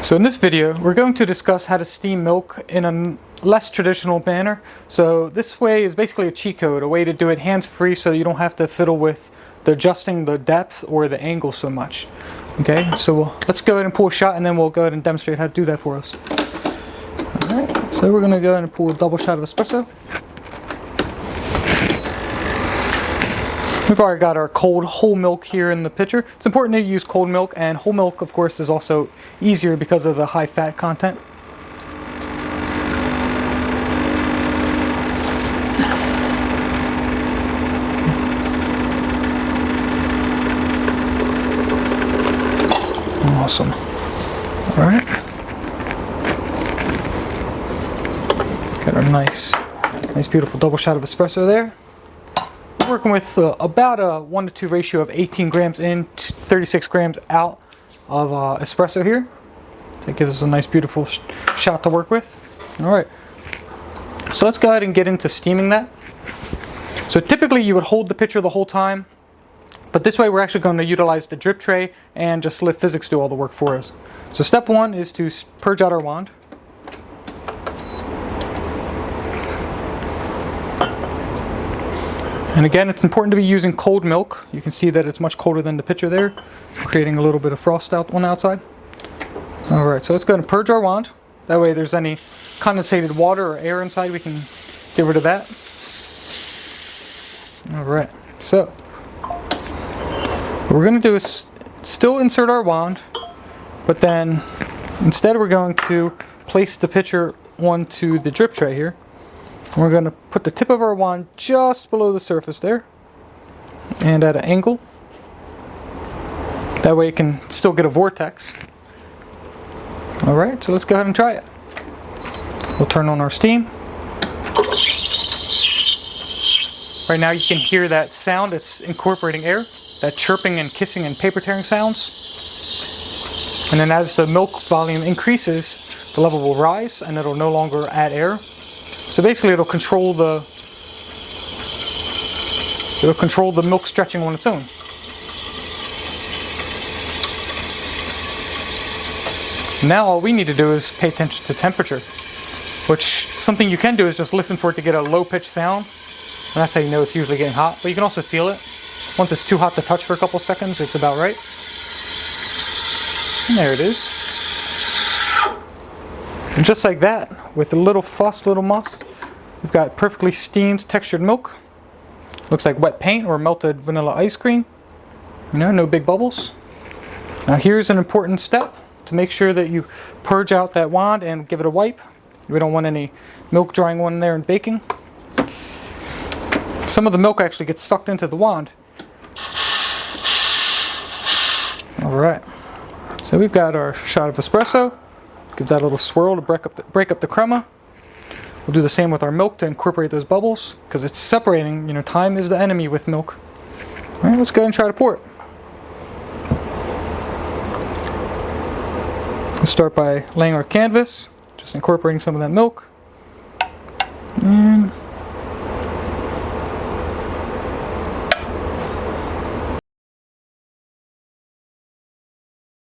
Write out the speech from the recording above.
So in this video, we're going to discuss how to steam milk in a less traditional manner. So this way is basically a cheat code, a way to do it hands-free so you don't have to fiddle with adjusting the depth or the angle so much. Okay, so let's go ahead and pull a shot and then we'll go ahead and demonstrate how to do that for us. Alright, so we're going to go ahead and pull a double shot of espresso. We've already got our cold whole milk here in the pitcher. It's important to use cold milk, and whole milk, of course, is also easier because of the high fat content. Awesome. All right. Got our nice beautiful double shot of espresso there. Working with about a 1 to 2 ratio of 18 grams in, 36 grams out of espresso here. That gives us a nice beautiful shot to work with. Alright, so let's go ahead and get into steaming that. So typically you would hold the pitcher the whole time, but this way we're actually going to utilize the drip tray and just let physics do all the work for us. So step one is to purge out our wand. And again, it's important to be using cold milk. You can see that it's much colder than the pitcher there. It's creating a little bit of frost out on the outside. Alright, so let's go ahead and purge our wand. That way there's any condensated water or air inside, we can get rid of that. Alright, so what we're going to do is still insert our wand, but then instead we're going to place the pitcher onto the drip tray here. We're going to put the tip of our wand just below the surface there and at an angle. That way it can still get a vortex. Alright, so let's go ahead and try it. We'll turn on our steam. Right now you can hear that sound. It's incorporating air, that chirping and kissing and paper tearing sounds. And then as the milk volume increases, the level will rise and it'll no longer add air. So basically it'll control the milk stretching on its own. Now all we need to do is pay attention to temperature, which something you can do is just listen for it to get a low pitch sound. And that's how you know it's usually getting hot, but you can also feel it. Once it's too hot to touch for a couple seconds, it's about right. And there it is. And just like that, with a little fuss, little muss, we've got perfectly steamed, textured milk. Looks like wet paint or melted vanilla ice cream. You know, no big bubbles. Now here's an important step to make sure that you purge out that wand and give it a wipe. We don't want any milk drying on there and baking. Some of the milk actually gets sucked into the wand. Alright, so we've got our shot of espresso. Give that a little swirl to break up the crema. We'll do the same with our milk to incorporate those bubbles because it's separating. You know, time is the enemy with milk. All right, let's go ahead and try to pour it. We'll start by laying our canvas, just incorporating some of that milk. And